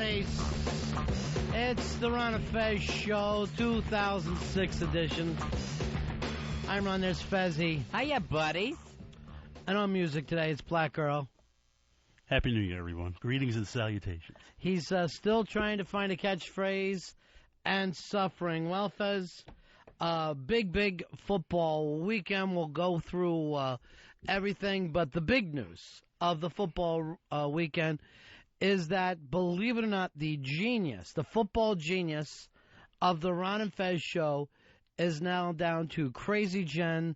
buddies. It's the Ron and Fez Show, 2006 edition. I'm Ron, there's Fezzy. Hiya, buddies. And on music today, it's Black Girl. Happy New Year, everyone. Greetings and salutations. He's still trying to find a catchphrase and suffering. Well, Fez, big football weekend. We'll go through everything, but the big news of the football weekend is that, believe it or not, the football genius of the Ron and Fez Show is now down to Crazy Jen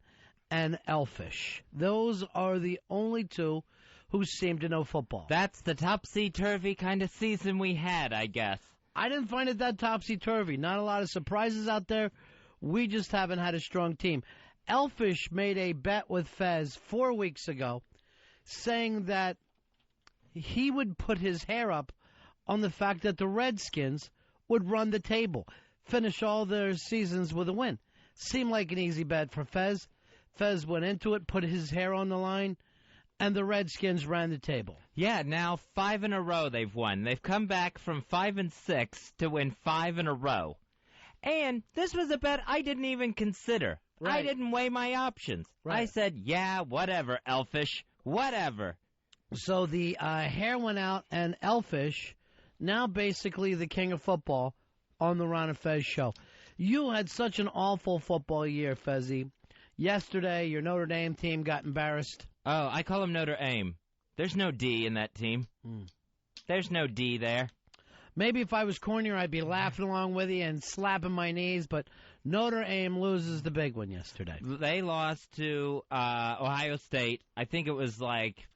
and Elfish. Those are the only two who seem to know football. That's the topsy-turvy kind of season we had, I guess. I didn't find it that topsy-turvy. Not a lot of surprises out there. We just haven't had a strong team. Elfish made a bet with Fez 4 weeks ago saying that he would put his hair up on the fact that the Redskins would run the table, finish all their seasons with a win. Seemed like an easy bet for Fez. Fez went into it, put his hair on the line, and the Redskins ran the table. Yeah, now 5 in a row they've won. They've come back from 5-6 to win 5 in a row. And this was a bet I didn't even consider. Right. I didn't weigh my options. Right. I said, yeah, whatever, Elfish, whatever. So the hair went out, and Elfish, now basically the king of football on the Ron and Fez Show. You had such an awful football year, Fezzy. Yesterday, your Notre Dame team got embarrassed. Oh, I call them Notre Dame. There's no D in that team. There's no D there. Maybe if I was cornier, I'd be laughing along with you and slapping my knees, but Notre Dame loses the big one yesterday. They lost to Ohio State. I think it was like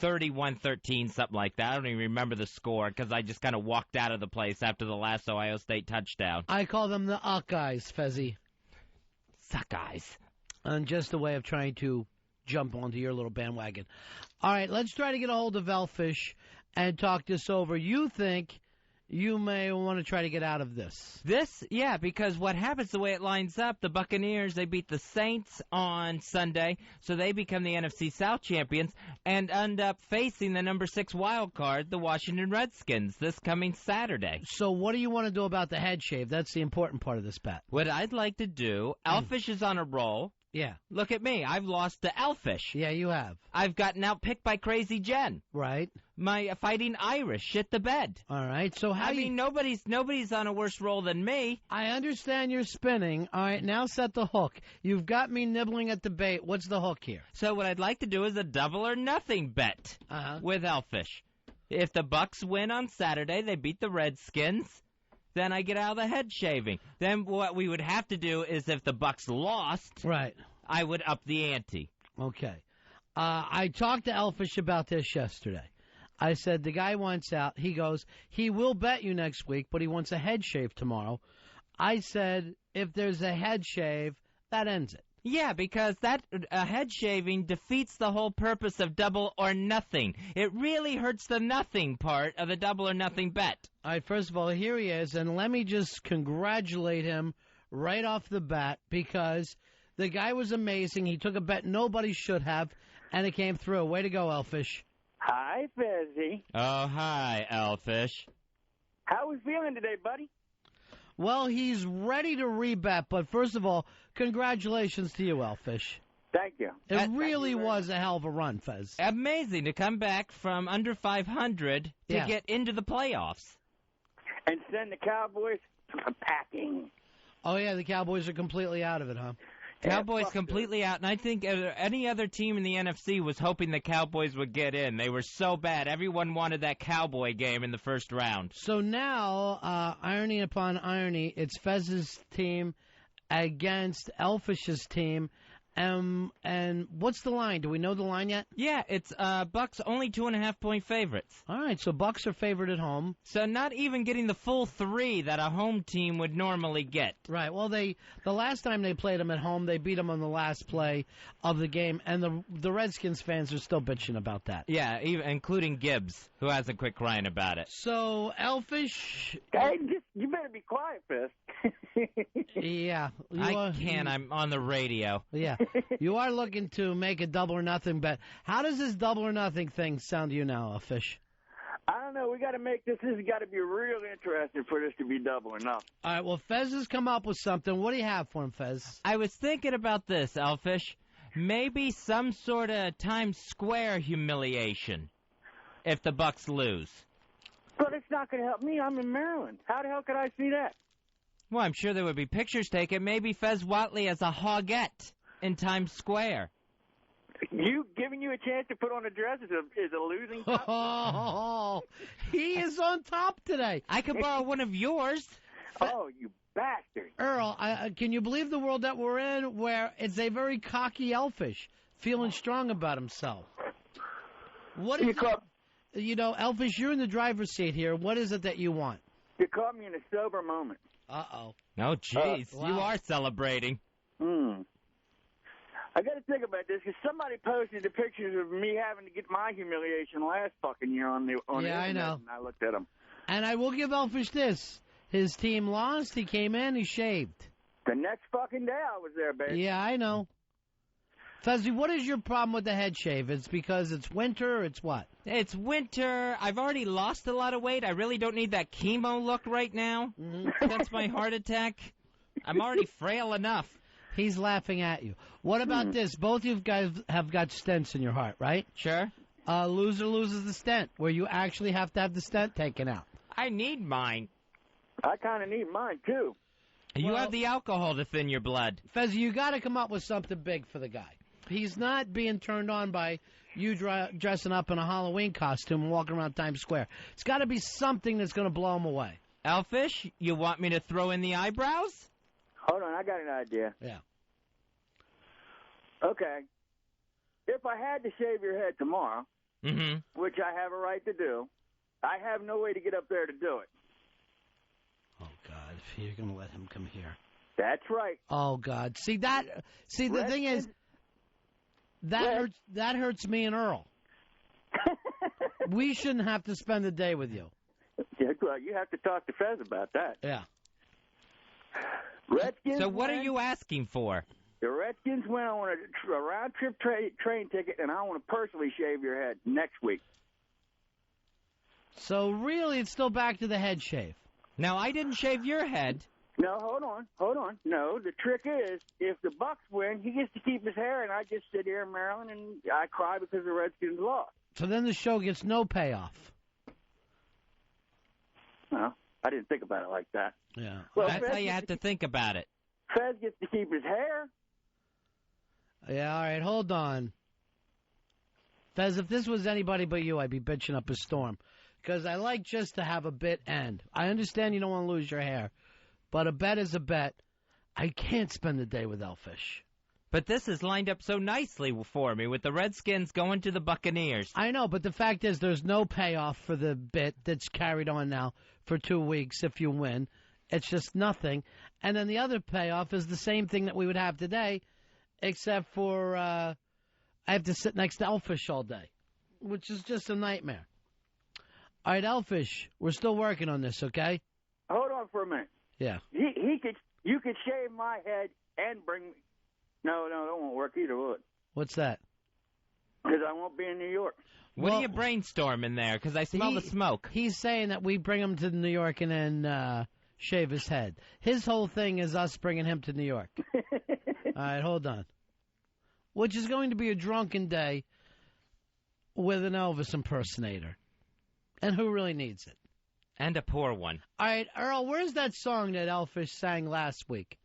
31-13, something like that. I don't even remember the score because I just kind of walked out of the place after the last Ohio State touchdown. I call them the Uckeyes, Fezzy. Suckeyes. And just a way of trying to jump onto your little bandwagon. All right, let's try to get a hold of Elfish and talk this over. You think you may want to try to get out of this. Yeah, because what happens, the way it lines up, the Buccaneers, they beat the Saints on Sunday, so they become the NFC South champions and end up facing the number 6 wild card, the Washington Redskins, this coming Saturday. So what do you want to do about the head shave? That's the important part of this bet. What I'd like to do, Elfish is on a roll. Yeah. Look at me. I've lost to Elfish. Yeah, you have. I've gotten outpicked by Crazy Jen. Right. My fighting Irish shit the bed. All right. So how nobody's on a worse roll than me. I understand you're spinning. All right, now set the hook. You've got me nibbling at the bait. What's the hook here? So what I'd like to do is a double or nothing bet with Elfish. If the Bucks win on Saturday, they beat the Redskins. Then I get out of the head shaving. Then what we would have to do is if the Bucks lost, right, I would up the ante. Okay. I talked to Elfish about this yesterday. I said, the guy wants out. He goes, he will bet you next week, but he wants a head shave tomorrow. I said, if there's a head shave, that ends it. Yeah, because that head shaving defeats the whole purpose of double or nothing. It really hurts the nothing part of the double or nothing bet. All right, first of all, here he is, and let me just congratulate him right off the bat because the guy was amazing. He took a bet nobody should have, and it came through. Way to go, Elfish. Hi, Fezzy. Oh, hi, Elfish. How we feeling today, buddy? Well, he's ready to rebet, but first of all, congratulations to you, Elfish. Thank you. It really was a hell of a run, Fez. Amazing to come back from under 500 to get into the playoffs. And send the Cowboys packing. Oh, yeah, the Cowboys are completely out of it, huh? Cowboys completely out, and I think any other team in the NFC was hoping the Cowboys would get in. They were so bad. Everyone wanted that Cowboy game in the first round. So now, irony upon irony, it's Fez's team against Elfish's team. And what's the line? Do we know the line yet? Yeah, it's Bucks only 2.5-point favorites. All right, so Bucks are favored at home. So not even getting the full 3 that a home team would normally get. Right. Well, the last time they played them at home, they beat them on the last play of the game, and the Redskins fans are still bitching about that. Yeah, even including Gibbs, who hasn't quit crying about it. So Elfish, hey, you better be quiet, Fez. Yeah. I can't. I'm on the radio. Yeah. You are looking to make a double or nothing bet. How does this double or nothing thing sound to you now, Fish? I don't know. We got to make this. This has got to be real interesting for this to be double or nothing. All right, well, Fez has come up with something. What do you have for him, Fez? I was thinking about this, Elfish. Maybe some sort of Times Square humiliation if the Bucks lose. But it's not going to help me. I'm in Maryland. How the hell could I see that? Well, I'm sure there would be pictures taken. Maybe Fez Whatley as a hoggette in Times Square. You giving you a chance to put on a dress is a losing top? Oh, he is on top today. I could borrow one of yours. Oh, you bastard. Earl, can you believe the world that we're in where it's a very cocky Elfish feeling strong about himself? What is it? You know, Elfish, you're in the driver's seat here. What is it that you want? You caught me in a sober moment. Uh-oh. Oh, jeez. Wow. You are celebrating. I got to think about this because somebody posted the pictures of me having to get my humiliation last fucking year on the internet. I know. And I looked at them. And I will give Elfish this. His team lost. He came in. He shaved. The next fucking day I was there, baby. Yeah, I know. Fezzy, what is your problem with the head shave? It's because it's winter or it's what? It's winter. I've already lost a lot of weight. I really don't need that chemo look right now. That's my heart attack. I'm already frail enough. He's laughing at you. What about this? Both of you guys have got stents in your heart, right? Sure. Loser loses the stent, where you actually have to have the stent taken out. I need mine. I kind of need mine, too. You have the alcohol to thin your blood. Fezzy, you got to come up with something big for the guy. He's not being turned on by you dressing up in a Halloween costume and walking around Times Square. It's got to be something that's going to blow him away. Elfish, you want me to throw in the eyebrows? Hold on, I got an idea. Yeah. Okay. If I had to shave your head tomorrow, which I have a right to do, I have no way to get up there to do it. Oh, God, if you're going to let him come here. That's right. Oh, God. See, the thing is, that hurts me and Earl. We shouldn't have to spend the day with you. Well, you have to talk to Fez about that. Yeah. Redskins. So what are you asking for? The Redskins win. I want a round-trip train ticket, and I want to personally shave your head next week. So really, it's still back to the head shave. Now, I didn't shave your head. No, hold on. No, the trick is, if the Bucks win, he gets to keep his hair, and I just sit here in Maryland, and I cry because the Redskins lost. So then the show gets no payoff. Well, I didn't think about it like that. Yeah. Well, That's how you have to think about it. Fez gets to keep his hair. Yeah, all right, hold on. Fez, if this was anybody but you, I'd be bitching up a storm. Because I like just to have a bit end. I understand you don't want to lose your hair, but a bet is a bet. I can't spend the day with Elfish. But this is lined up so nicely for me, with the Redskins going to the Buccaneers. I know, but the fact is there's no payoff for the bit that's carried on now for 2 weeks if you win. It's just nothing. And then the other payoff is the same thing that we would have today, except for I have to sit next to Elfish all day, which is just a nightmare. All right, Elfish, we're still working on this, okay? Hold on for a minute. Yeah. You could shave my head and bring me. No, that won't work either, will it? What's that? Because I won't be in New York. What are you brainstorming there? Because I smell the smoke. He's saying that we bring him to New York and then shave his head. His whole thing is us bringing him to New York. All right, hold on. Which is going to be a drunken day with an Elvis impersonator. And who really needs it? And a poor one. All right, Earl, where's that song that Elfish sang last week?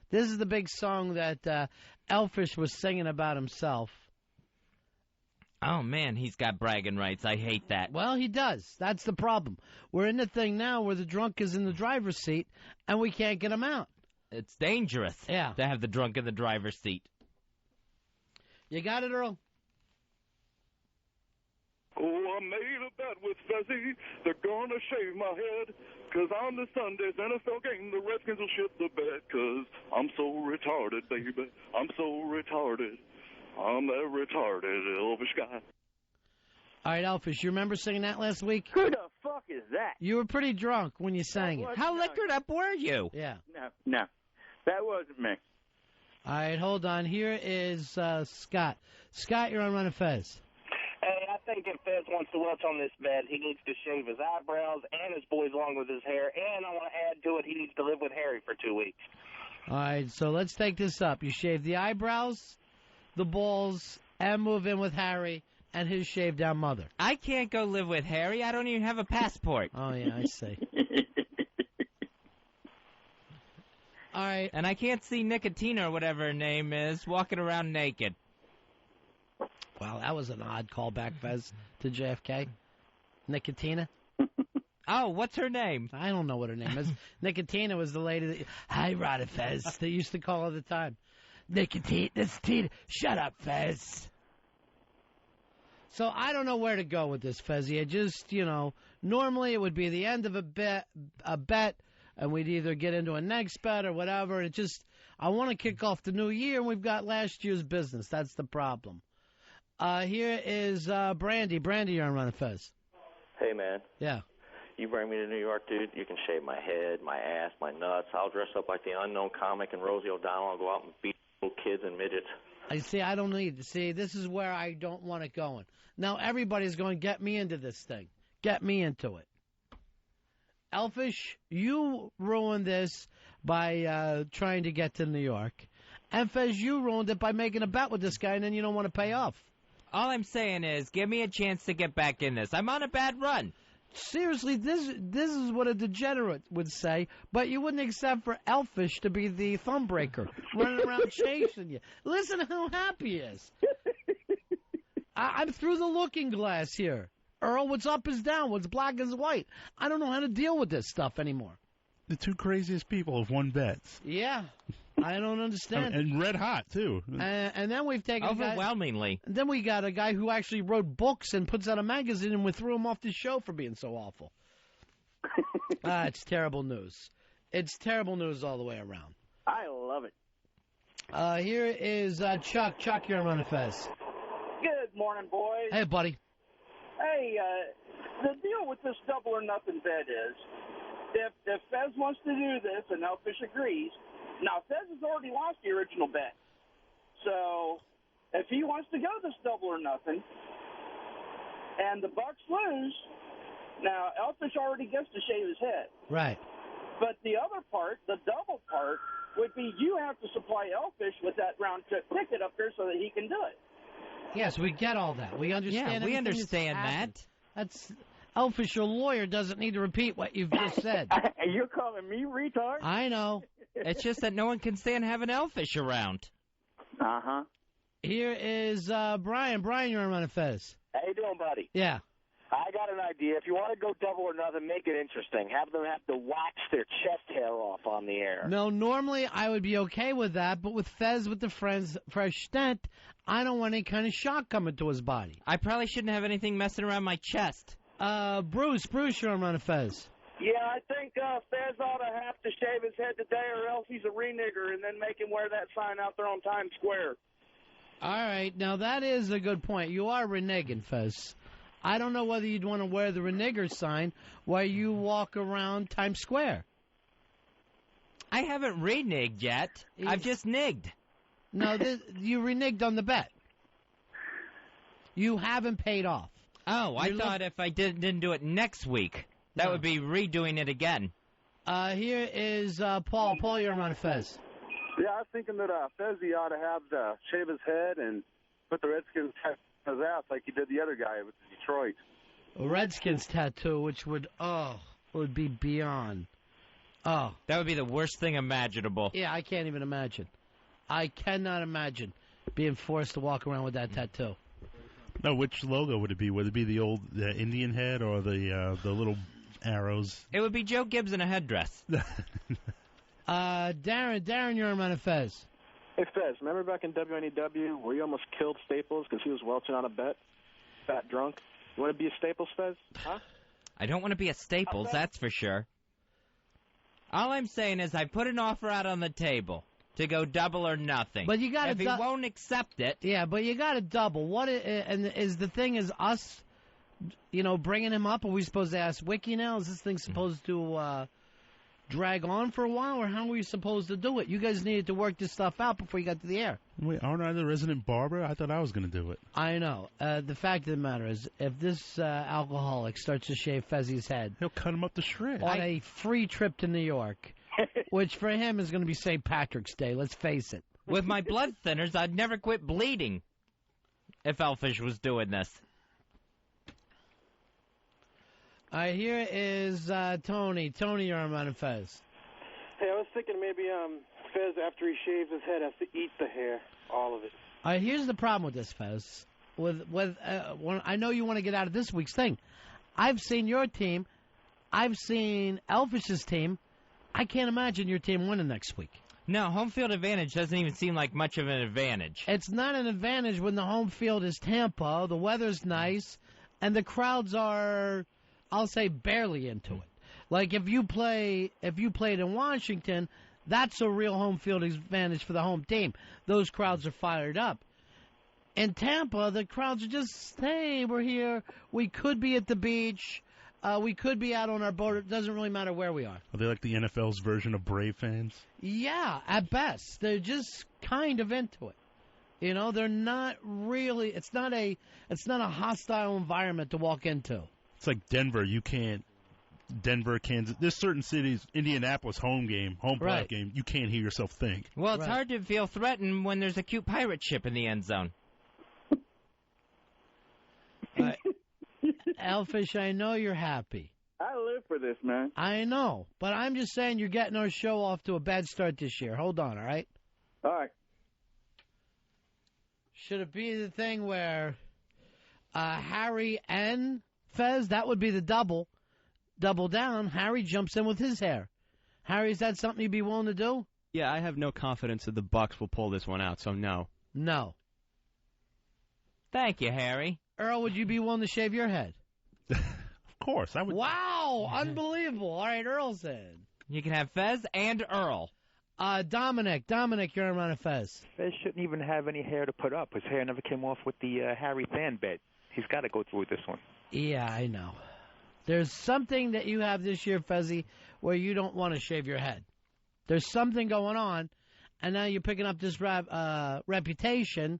This is the big song that Elfish was singing about himself. Oh, man, he's got bragging rights. I hate that. Well, he does. That's the problem. We're in the thing now where the drunk is in the driver's seat, and we can't get him out. It's dangerous to have the drunk in the driver's seat. You got it, Earl? Oh, I made a bet with Fezzy. They're going to shave my head. Because on the Sunday's NFL game, the Redskins will shit the bed. Because I'm so retarded, baby. I'm so retarded. I'm that retarded Elfish guy. All right, Elfish, you remember singing that last week? Who the fuck is that? You were pretty drunk when you sang it. How liquored up were you? Yeah. No. That wasn't me. All right, hold on. Here is Scott. Scott, you're on Run of Fez. Hey, I think if Fez wants to welch on this bed, he needs to shave his eyebrows and his boys along with his hair, and I want to add to it, he needs to live with Harry for 2 weeks. All right, so let's take this up. You shave the eyebrows, the balls, and move in with Harry and his shaved-down mother. I can't go live with Harry. I don't even have a passport. Oh, yeah, I see. All right. And I can't see Nicotina or whatever her name is walking around naked. Wow, that was an odd callback, Fez, to JFK. Nicotina? Oh, what's her name? I don't know what her name is. Nicotina was the lady that... Hi, Rada Fez. They used to call her all the time. Nicotina, this is Tina. Shut up, Fez. So I don't know where to go with this, Fezzy. I just, normally it would be the end of a bet, and we'd either get into a next bet or whatever. It just, I want to kick off the new year, and we've got last year's business. That's the problem. Here is Brandy. Brandy, you're on Run Fez. Hey, man. Yeah. You bring me to New York, dude, you can shave my head, my ass, my nuts. I'll dress up like the unknown comic and Rosie O'Donnell. I'll go out and beat little kids and midgets. I don't need to. See, this is where I don't want it going. Now everybody's going to get me into this thing. Get me into it. Elfish, you ruined this by trying to get to New York. And Fez, you ruined it by making a bet with this guy, and then you don't want to pay off. All I'm saying is, give me a chance to get back in this. I'm on a bad run. Seriously, this is what a degenerate would say, but you wouldn't accept for Elfish to be the thumb breaker, running around chasing you. Listen to how happy he is. I'm through the looking glass here. Earl, what's up is down, what's black is white. I don't know how to deal with this stuff anymore. The two craziest people have won bets. Yeah, I don't understand. And red hot, too. And then we've taken overwhelmingly. Then we got a guy who actually wrote books and puts out a magazine, and we threw him off the show for being so awful. It's terrible news. It's terrible news all the way around. I love it. Here is Chuck. Chuck, you're on Run Fez. Good morning, boys. Hey, buddy. Hey, the deal with this double or nothing bet is, if Fez wants to do this and Elfish agrees, now Fez has already lost the original bet. So if he wants to go this double or nothing, and the Bucks lose, now Elfish already gets to shave his head. Right. But the other part, the double part, would be you have to supply Elfish with that round trip ticket up there so that he can do it. Yes, we get all that. We understand. Yeah, we understand that. That's Elfish, your lawyer, doesn't need to repeat what you've just said. You're calling me retard? I know. It's just that no one can stand having Elfish around. Uh-huh. Here is Brian. Brian, you're on Run Fez. How you doing, buddy? Yeah. I got an idea. If you want to go double or nothing, make it interesting. Have them have to wax their chest hair off on the air. No, normally I would be okay with that, but with Fez with the fresh stent, I don't want any kind of shock coming to his body. I probably shouldn't have anything messing around my chest. Bruce, you're on Run Fez. Yeah, I think Fez ought to have to shave his head today or else he's a renigger, and then make him wear that sign out there on Times Square. All right, now that is a good point. You are reneging, Fez. I don't know whether you'd want to wear the renegger sign while you walk around Times Square. I haven't reneged yet. I've just nigged. No, you reneged on the bet. You haven't paid off. Oh, I thought if I didn't do it next week, that would be redoing it again. Here is Paul. Paul, you're on Fez. Yeah, I was thinking that Fezzy ought to have to shave his head and put the Redskins tattoo on his ass like he did the other guy with Detroit. A Redskins tattoo, which would be beyond. Oh. That would be the worst thing imaginable. Yeah, I can't even imagine. I cannot imagine being forced to walk around with that tattoo. No, which logo would it be? Would it be the old Indian head or the little arrows? It would be Joe Gibbs in a headdress. Darren, you're on Fez. Hey, Fez, remember back in WNEW where you almost killed Staples because he was welching on a bet? Fat drunk. You want to be a Staples, Fez? Huh? I don't want to be a Staples, that's for sure. All I'm saying is I put an offer out on the table to go double or nothing. But you got if he won't accept it. Yeah, but you got to double. What is the thing? Is us, bringing him up? Are we supposed to ask Wiki now? Is this thing supposed to drag on for a while, or how are we supposed to do it? You guys needed to work this stuff out before you got to the air. Wait, aren't I the resident barber? I thought I was going to do it. I know. The fact of the matter is, if this alcoholic starts to shave Fezzi's head, he'll cut him up to shreds on a free trip to New York, which for him is going to be St. Patrick's Day. Let's face it. With my blood thinners, I'd never quit bleeding if Elfish was doing this. All right, here is Tony. Tony, you're on Fez. Hey, I was thinking maybe Fez, after he shaves his head, has to eat the hair, all of it. All right, here's the problem with this, Fez. I know you want to get out of this week's thing. I've seen your team. I've seen Elfish's team. I can't imagine your team winning next week. No, home field advantage doesn't even seem like much of an advantage. It's not an advantage when the home field is Tampa, the weather's nice, and the crowds are, I'll say, barely into it. Like if you played in Washington, that's a real home field advantage for the home team. Those crowds are fired up. In Tampa, the crowds are just, hey, we're here. We could be at the beach. We could be out on our boat. It doesn't really matter where we are. Are they like the NFL's version of Brave fans? Yeah, at best. They're just kind of into it. You know, they're not really. It's not a hostile environment to walk into. It's like Denver. You can't. Denver, Kansas. There's certain cities. Indianapolis, home playoff game. You can't hear yourself think. Well, it's hard to feel threatened when there's a cute pirate ship in the end zone. Elfish, I know you're happy. I live for this, man. I know, but I'm just saying you're getting our show off to a bad start this year. Hold on, all right? All right. Should it be the thing where Harry and Fez, that would be the double down. Harry jumps in with his hair. Harry, is that something you'd be willing to do? Yeah, I have no confidence that the Bucks will pull this one out, so no. No. Thank you, Harry. Earl, would you be willing to shave your head? Of course, I would. Wow, unbelievable. All right, Earl's in. You can have Fez and Earl. Dominic, you're on a Fez. Fez shouldn't even have any hair to put up. His hair never came off with the Harry fan bet. He's got to go through with this one. Yeah, I know. There's something that you have this year, Fezzy, where you don't want to shave your head. There's something going on, and now you're picking up this reputation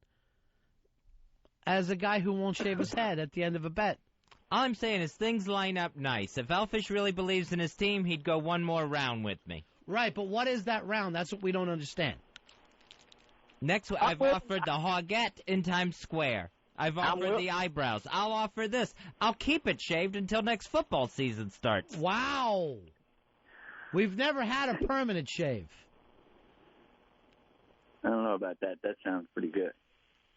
as a guy who won't shave his head at the end of a bet. All I'm saying is things line up nice. If Elfish really believes in his team, he'd go one more round with me. Right, but what is that round? That's what we don't understand. Next, I've offered the Hoggette in Times Square. I've offered the eyebrows. I'll offer this. I'll keep it shaved until next football season starts. Wow. We've never had a permanent shave. I don't know about that. That sounds pretty good.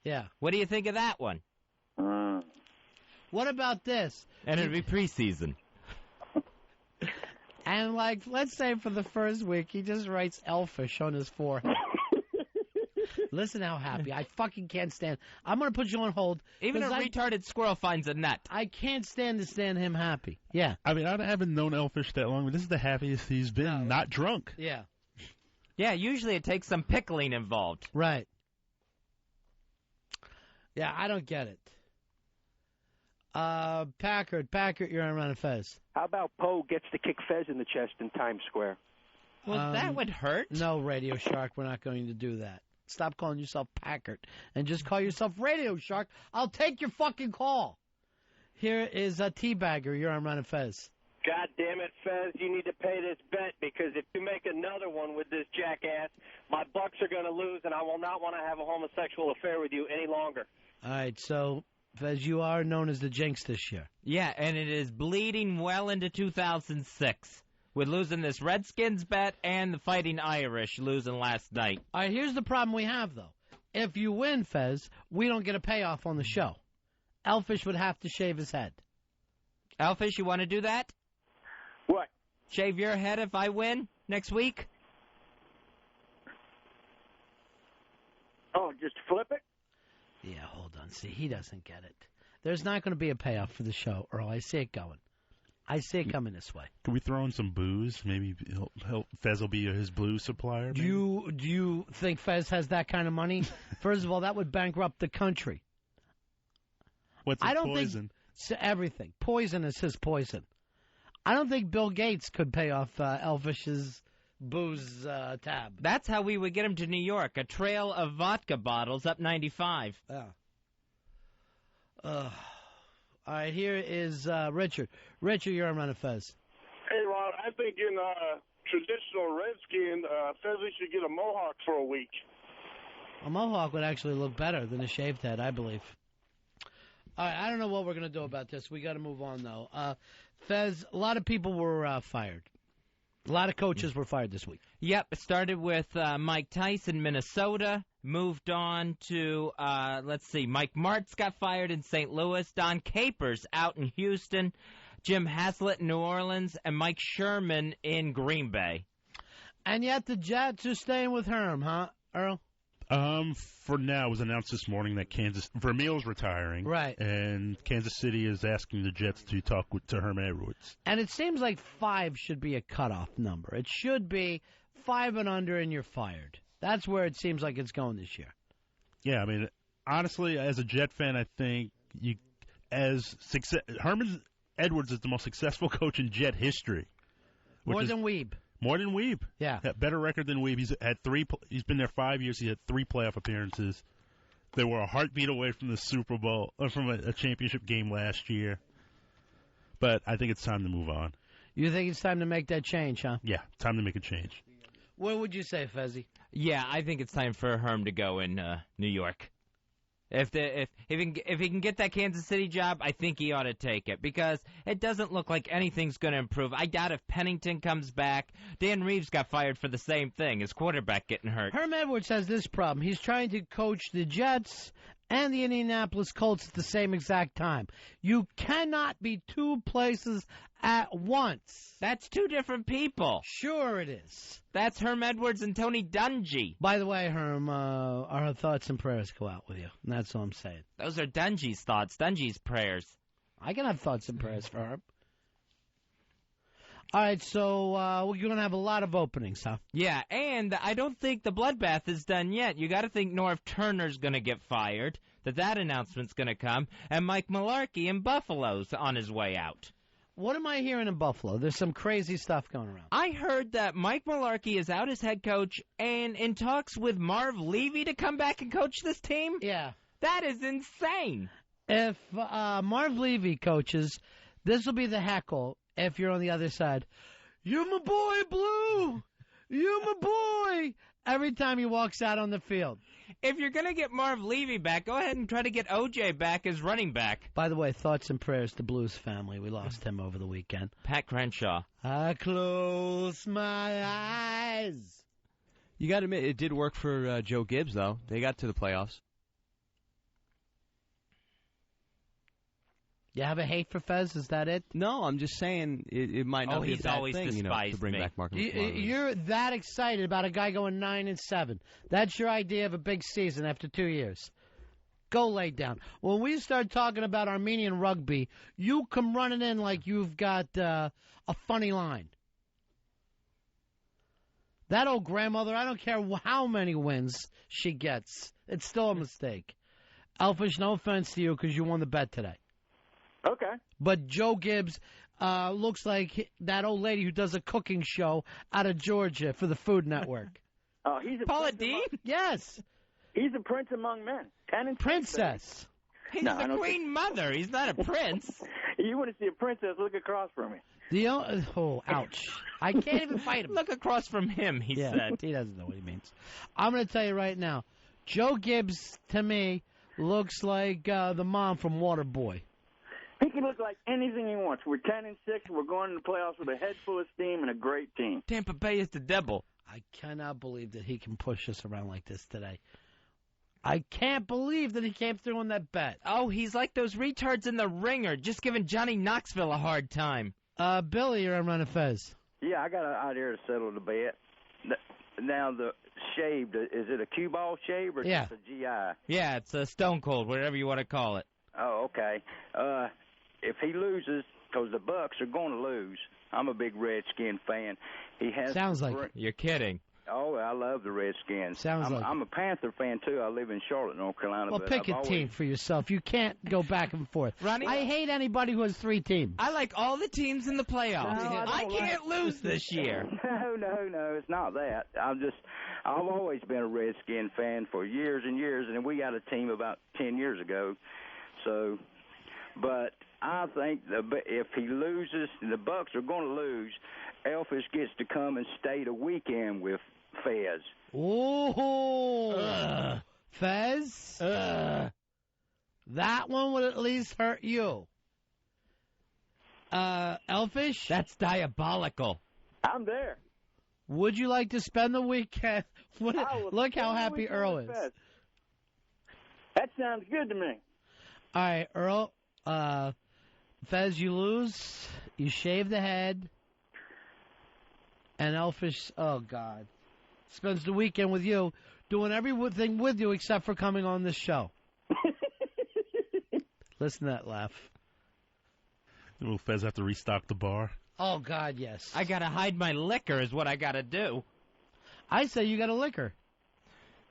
Yeah. What do you think of that one? What about this? And it'll be preseason. And, like, let's say for the first week, he just writes Elfish on his forehead. Listen how happy. I fucking can't stand. I'm going to put you on hold. Even a retarded squirrel finds a nut. I can't stand him happy. Yeah. I mean, I haven't known Elfish that long, but this is the happiest he's been, not drunk. Yeah. Yeah, usually it takes some pickling involved. Right. Yeah, I don't get it. Packard, you're on Run Fez. How about Poe gets to kick Fez in the chest in Times Square? Well, that would hurt. No, Radio Shark, we're not going to do that. Stop calling yourself Packard and just call yourself Radio Shark. I'll take your fucking call. Here is a Teabagger. You're on Run Fez. God damn it, Fez, you need to pay this bet because if you make another one with this jackass, my Bucks are going to lose and I will not want to have a homosexual affair with you any longer. All right, so, Fez, you are known as the Jinx this year. Yeah, and it is bleeding well into 2006 with losing this Redskins bet and the Fighting Irish losing last night. All right, here's the problem we have, though. If you win, Fez, we don't get a payoff on the show. Elfish would have to shave his head. Elfish, you want to do that? What? Shave your head if I win next week? Oh, just flip it? Yeah, hold on. See, he doesn't get it. There's not going to be a payoff for the show, Earl. I see it going. I see it coming this way. Can we throw in some booze? Maybe Fez will be his blues supplier. Maybe? Do you think Fez has that kind of money? First of all, that would bankrupt the country. What's poison? Think everything. Poison is his poison. I don't think Bill Gates could pay off Elfish's booze tab. That's how we would get him to New York. A trail of vodka bottles up 95. Yeah. All right, here is Richard. Richard, you're on Run of Fez. Hey, Ron, I think in traditional Redskin, Fezzy should get a mohawk for a week. A mohawk would actually look better than a shaved head, I believe. All right, I don't know what we're going to do about this. We got to move on, though. Fez, a lot of people were fired. A lot of coaches were fired this week. Yep, it started with Mike Tyson, Minnesota. Moved on to, Mike Martz got fired in St. Louis. Don Capers out in Houston. Jim Haslett in New Orleans. And Mike Sherman in Green Bay. And yet the Jets are staying with Herm, huh, Earl? For now, it was announced this morning that Vermeil's retiring. Right. And Kansas City is asking the Jets to talk to Herm Edwards. And it seems like 5 should be a cutoff number. It should be 5 and under and you're fired. That's where it seems like it's going this year. Yeah, I mean, honestly, as a Jet fan, I think Herman Edwards is the most successful coach in Jet history. More than Weeb. More than Weeb. Yeah. Better record than Weeb. He's been there 5 years. He had 3 playoff appearances. They were a heartbeat away from the Super Bowl, or from a championship game last year. But I think it's time to move on. You think it's time to make that change, huh? Yeah, time to make a change. What would you say, Fezzy? Yeah, I think it's time for Herm to go in New York. If he can get that Kansas City job, I think he ought to take it because it doesn't look like anything's going to improve. I doubt if Pennington comes back. Dan Reeves got fired for the same thing, his quarterback getting hurt. Herm Edwards has this problem. He's trying to coach the Jets and the Indianapolis Colts at the same exact time. You cannot be 2 places at once. That's 2 different people. Sure it is. That's Herm Edwards and Tony Dungy. By the way, Herm, our thoughts and prayers go out with you. And that's all I'm saying. Those are Dungy's thoughts, Dungy's prayers. I can have thoughts and prayers for Herm. All right, so we're going to have a lot of openings, huh? Yeah, and I don't think the bloodbath is done yet. You got to think Norv Turner's going to get fired, that announcement's going to come, and Mike Mularkey in Buffalo's on his way out. What am I hearing in Buffalo? There's some crazy stuff going around. I heard that Mike Mularkey is out as head coach and in talks with Marv Levy to come back and coach this team? Yeah. That is insane. If Marv Levy coaches, this will be the heckle if you're on the other side. You my boy, Blue! You my boy! Every time he walks out on the field. If you're going to get Marv Levy back, go ahead and try to get O.J. back as running back. By the way, thoughts and prayers to Blues family. We lost him over the weekend. Pat Crenshaw. I close my eyes. You got to admit, it did work for Joe Gibbs, though. They got to the playoffs. You have a hate for Fez? Is that it? No, I'm just saying it might not be a bad thing, to bring back Marcus McLaurin. You're that excited about a guy going 9-7. That's your idea of a big season after 2 years. Go lay down. When we start talking about Armenian rugby, you come running in like you've got a funny line. That old grandmother, I don't care how many wins she gets. It's still a mistake. Elfish, no offense to you because you won the bet today. Okay. But Joe Gibbs looks like that old lady who does a cooking show out of Georgia for the Food Network. Oh, he's a Paula Deen? Yes. He's a prince among men. Princess. He's the queen mother. He's not a prince. You want to see a princess, look across from me. Ouch. I can't even fight him. Look across from him, he said. He doesn't know what he means. I'm going to tell you right now, Joe Gibbs, to me, looks like the mom from Waterboy. He can look like anything he wants. We're 10-6. We're going to the playoffs with a head full of steam and a great team. Tampa Bay is the devil. I cannot believe that he can push us around like this today. I can't believe that he came through on that bet. Oh, he's like those retards in The Ringer, just giving Johnny Knoxville a hard time. Billy, you're on Run of Fez. Yeah, I got an idea to settle the bet. Now, the shaved, is it a cue ball shave or just a GI? Yeah, it's a Stone Cold, whatever you want to call it. Oh, okay. If he loses, because the Bucks are going to lose, I'm a big Redskin fan. He has Sounds like you're kidding. Oh, I love the Redskins. I'm a Panther fan, too. I live in Charlotte, North Carolina. Well, pick a team for yourself. You can't go back and forth. Ronnie, I hate anybody who has 3 teams. I like all the teams in the playoffs. No, I can't lose this year. No, it's not that. I've always been a Redskin fan for years and years, and we got a team about 10 years ago. So, but I think if he loses, the Bucks are going to lose. Elfish gets to come and stay the weekend with Fez. Ooh, Fez. That one would at least hurt you. Elfish. That's diabolical. I'm there. Would you like to spend the weekend? Look how happy Earl is. That sounds good to me. All right, Earl. Fez, you lose. You shave the head. And Elfish, oh, God, spends the weekend with you, doing everything with you except for coming on this show. Listen to that laugh. Will Fez have to restock the bar? Oh, God, yes. I got to hide my liquor is what I got to do. I say you got to liquor.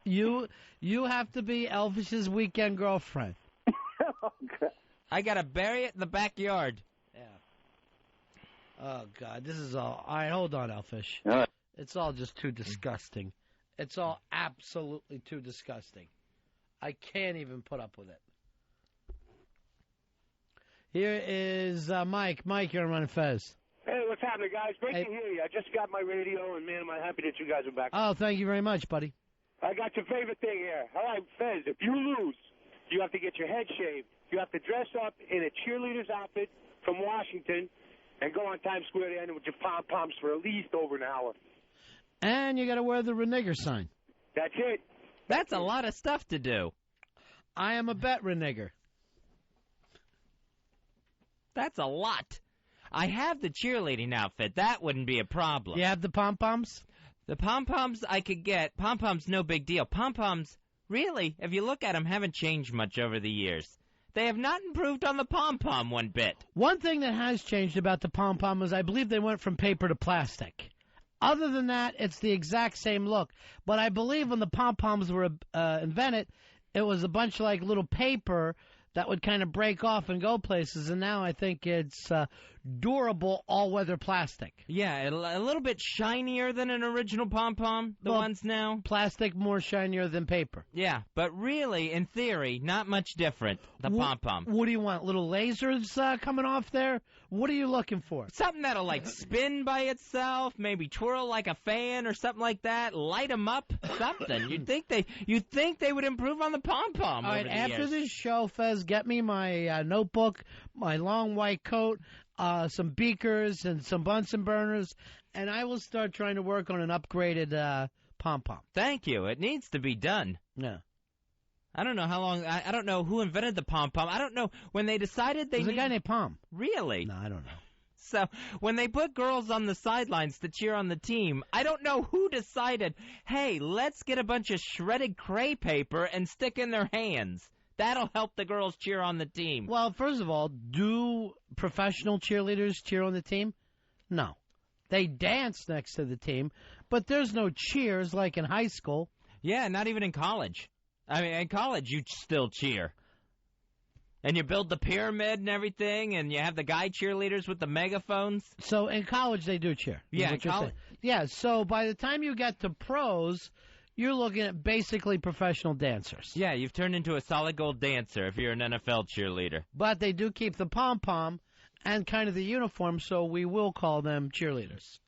You have to be Elfish's weekend girlfriend. Oh, God. I got to bury it in the backyard. Yeah. Oh, God, this is all right, hold on, Elfish. All right. It's all just too disgusting. It's all absolutely too disgusting. I can't even put up with it. Here is Mike. Mike, you're on Running Fez. Hey, what's happening, guys? Great to hear you. I just got my radio, and, man, am I happy that you guys are back. Oh, thank you very much, buddy. I got your favorite thing here. All right, Fez, if you lose, you have to get your head shaved. You have to dress up in a cheerleader's outfit from Washington and go on Times Square to end with your pom-poms for at least over an hour. And you got to wear the renegger sign. That's it. That's a lot of stuff to do. I am a bet renegger. That's a lot. I have the cheerleading outfit. That wouldn't be a problem. You have the pom-poms? The pom-poms I could get. Pom-poms, no big deal. Pom-poms, really, if you look at them, haven't changed much over the years. They have not improved on the pom-pom one bit. One thing that has changed about the pom-pom is I believe they went from paper to plastic. Other than that, it's the exact same look. But I believe when the pom-poms were invented, it was a bunch of like little paper that would kind of break off and go places, and now I think it's durable all-weather plastic. Yeah, a little bit shinier than an original pom-pom, the ones now. Plastic more shinier than paper. Yeah, but really, in theory, not much different, the pom-pom. What do you want, little lasers coming off there? What are you looking for? Something that'll, like, spin by itself, maybe twirl like a fan or something like that, light them up, something. You'd think they would improve on the pom-pom. All right, after this show, Fez, get me my notebook, my long white coat, some beakers and some Bunsen burners, and I will start trying to work on an upgraded pom-pom. Thank you. It needs to be done. Yeah. I don't know how long. I don't know who invented the pom-pom. I don't know when they decided they. There's a guy named Pom. Really? No, I don't know. So when they put girls on the sidelines to cheer on the team, I don't know who decided, hey, let's get a bunch of shredded crepe paper and stick in their hands. That'll help the girls cheer on the team. Well, first of all, do professional cheerleaders cheer on the team? No. They dance next to the team, but there's no cheers like in high school. Yeah, not even in college. I mean, in college, you still cheer. And you build the pyramid and everything, and you have the guy cheerleaders with the megaphones. So in college, they do cheer. Yeah, in college. Yeah, so by the time you get to pros, you're looking at basically professional dancers. Yeah, you've turned into a solid gold dancer if you're an NFL cheerleader. But they do keep the pom-pom and kind of the uniform, so we will call them cheerleaders.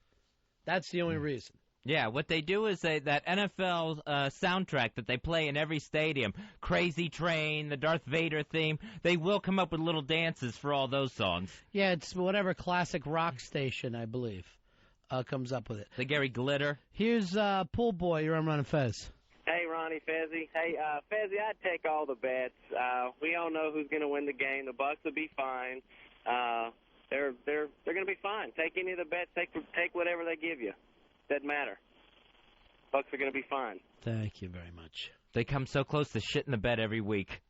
That's the only reason. Yeah, what they do is that NFL soundtrack that they play in every stadium, Crazy Train, the Darth Vader theme, they will come up with little dances for all those songs. Yeah, it's whatever classic rock station, I believe, comes up with it. The Gary Glitter. Here's Pool Boy. You're on Running Fez. Hey, Ronnie, Fezzy. Hey, Fezzy, I'd take all the bets. We all know who's going to win the game. The Bucks will be fine. They're going to be fine. Take any of the bets. Take whatever they give you. Doesn't matter. Bucks are going to be fine. Thank you very much. They come so close to shit in the bed every week.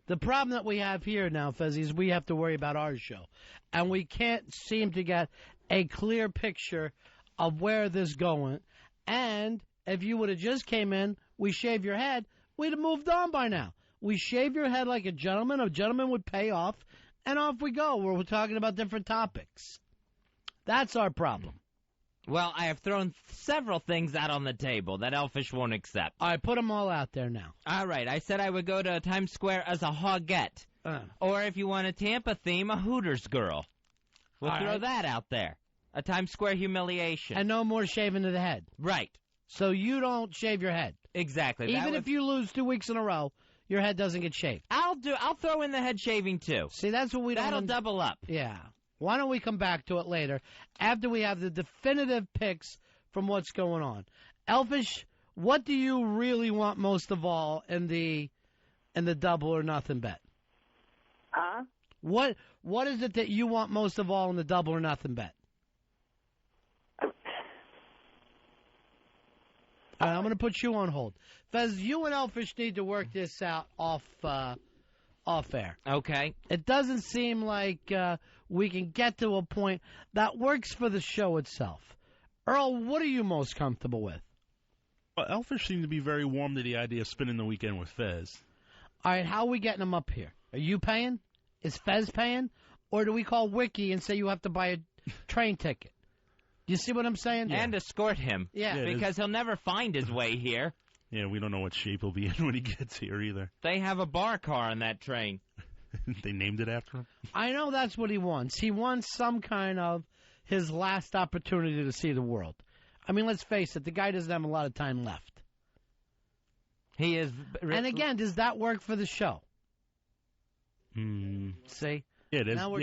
The problem that we have here now, Fezzy, is we have to worry about our show. And we can't seem to get a clear picture of where this is going. And if you would have just came in, we shave your head, we'd have moved on by now. We shave your head like a gentleman would pay off, and off we go, where we're talking about different topics. That's our problem. Well, I have thrown several things out on the table that Elfish won't accept. I put them all out there now. All right, I said I would go to Times Square as a hoggette. Or if you want a Tampa theme, a Hooters girl. We'll throw that out there. A Times Square humiliation. And no more shaving of the head. Right. So you don't shave your head. Exactly. Even if you lose 2 weeks in a row, your head doesn't get shaved. I'll throw in the head shaving too. See, that's what we don't. That'll double up. Yeah. Why don't we come back to it later after we have the definitive picks from what's going on? Elfish, what do you really want most of all in the double or nothing bet? Huh? What is it that you want most of all in the double or nothing bet? All right, I'm going to put you on hold. Fez, you and Elfish need to work this out off air. Okay. It doesn't seem like we can get to a point that works for the show itself. Earl, what are you most comfortable with? Well, Elfish seemed to be very warm to the idea of spending the weekend with Fez. All right, how are we getting him up here? Are you paying? Is Fez paying? Or do we call Wiki and say you have to buy a train ticket? You see what I'm saying? And escort him. Yeah. Because he'll never find his way here. Yeah, we don't know what shape he'll be in when he gets here either. They have a bar car on that train. They named it after him? I know that's what he wants. He wants some kind of his last opportunity to see the world. I mean, let's face it, the guy doesn't have a lot of time left. He is... And again, does that work for the show? See? Yeah, there's all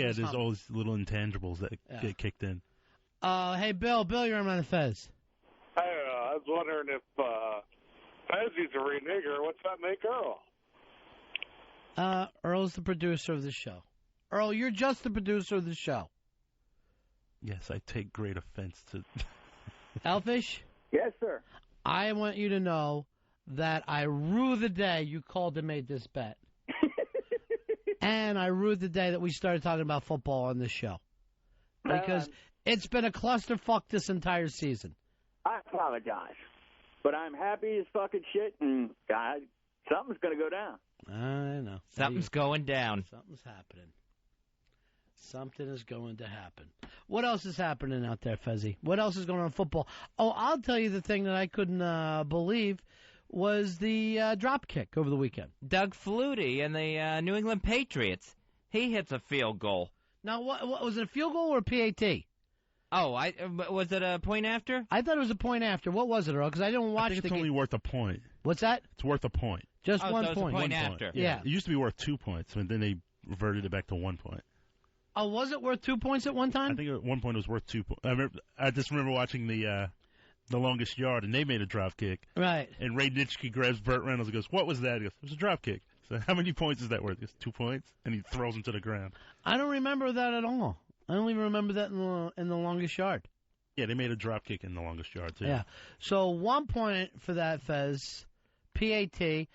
these little intangibles that get kicked in. Hey, Bill, you're on the Fez. Hey, I was wondering if Fezzy's a renegger. What's that make Earl? Earl's the producer of the show. Earl, you're just the producer of the show. Yes, I take great offense to... Elfish? Yes, sir. I want you to know that I rue the day you called and made this bet. And I rue the day that we started talking about football on this show. Because it's been a clusterfuck this entire season. I apologize. But I'm happy as fucking shit, and God, something's going to go down. I know. Something's going down. Something's happening. Something is going to happen. What else is happening out there, Fezzy? What else is going on in football? Oh, I'll tell you the thing that I couldn't believe was the drop kick over the weekend. Doug Flutie and the New England Patriots. He hits a field goal. Now, what was it, a field goal or a PAT? Oh, was it a point after? I thought it was a point after. What was it, Earl? Because I didn't watch I think it's only worth a point. What's that? It's worth a point. Just one so point. It's a point after. Yeah. It used to be worth 2 points, and then they reverted it back to 1 point. Oh, was it worth 2 points at one time? I think at one point it was worth 2 points. I just remember watching the longest yard, and they made a drop kick. Right. And Ray Nitschke grabs Burt Reynolds and goes, "What was that?" He goes, "It was a drop kick." So how many points is that worth? He goes, 2 points, and he throws him to the ground. I don't remember that at all. I don't even remember that in the longest yard. Yeah, they made a drop kick in the longest yard, too. Yeah. So 1 point for that, Fez, PAT,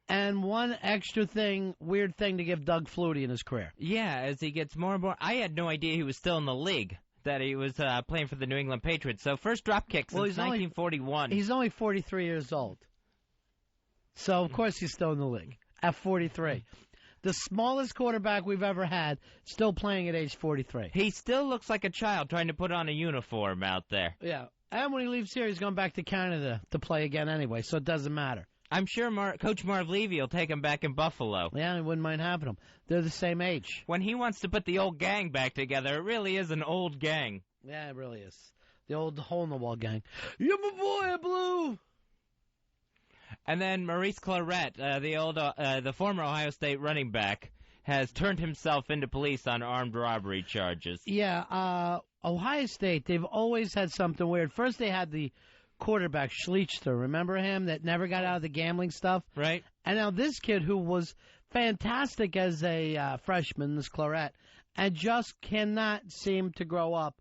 and one extra weird thing to give Doug Flutie in his career. Yeah, as he gets more and more. I had no idea he was still in the league, that he was playing for the New England Patriots. So first drop kick since 1941. He's only 43 years old. So, of course, he's still in the league at 43. The smallest quarterback we've ever had, still playing at age 43. He still looks like a child trying to put on a uniform out there. Yeah. And when he leaves here, he's going back to Canada to play again anyway, so it doesn't matter. I'm sure Coach Marv Levy will take him back in Buffalo. Yeah, I wouldn't mind having him. They're the same age. When he wants to put the old gang back together, it really is an old gang. Yeah, it really is. The old hole-in-the-wall gang. You're my boy, Blue! And then Maurice Clarett, the former Ohio State running back, has turned himself into police on armed robbery charges. Yeah, Ohio State, they've always had something weird. First they had the quarterback, Schleichter, remember him, that never got out of the gambling stuff? Right. And now this kid who was fantastic as a freshman, this Clarett, and just cannot seem to grow up.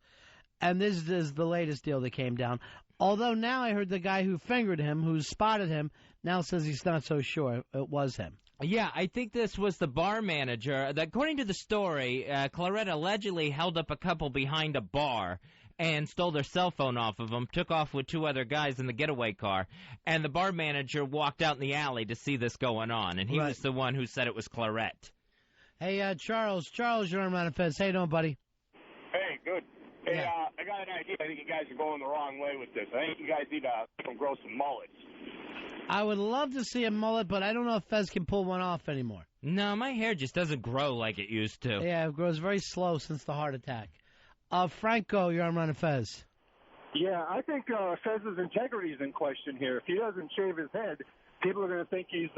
And this is the latest deal that came down. Although now I heard the guy who fingered him, who spotted him, now says he's not so sure it was him. Yeah, I think this was the bar manager. According to the story, Clarett allegedly held up a couple behind a bar and stole their cell phone off of them, took off with 2 other guys in the getaway car, and the bar manager walked out in the alley to see this going on, and he was the one who said it was Claret. Hey, Charles, you're on Ron and Fez. How you doing, buddy? Hey, good. Hey, I got an idea. I think you guys are going the wrong way with this. I think you guys need to grow some mullets. I would love to see a mullet, but I don't know if Fez can pull one off anymore. No, my hair just doesn't grow like it used to. Yeah, it grows very slow since the heart attack. Franco, you're on Ron and Fez. Yeah, I think Fez's integrity is in question here. If he doesn't shave his head, people are going to think he's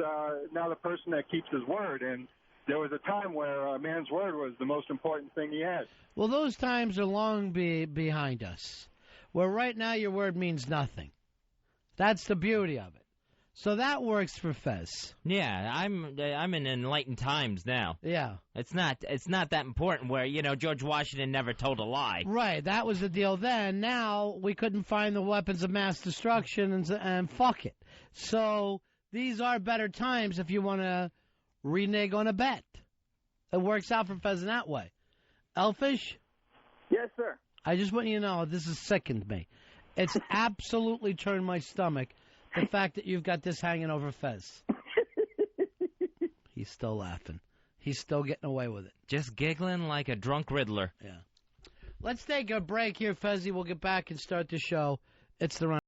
now the person that keeps his word. And there was a time where a man's word was the most important thing he had. Well, those times are long behind us, where right now your word means nothing. That's the beauty of it. So that works for Fez. Yeah, I'm in enlightened times now. Yeah. It's not that important where, George Washington never told a lie. Right, that was the deal then. Now we couldn't find the weapons of mass destruction and fuck it. So these are better times if you want to renege on a bet. It works out for Fez in that way. Elfish? Yes, sir. I just want you to know this has sickened me. It's absolutely turned my stomach. The fact that you've got this hanging over Fez. He's still laughing. He's still getting away with it. Just giggling like a drunk Riddler. Yeah. Let's take a break here, Fezzy. We'll get back and start the show. It's the Run.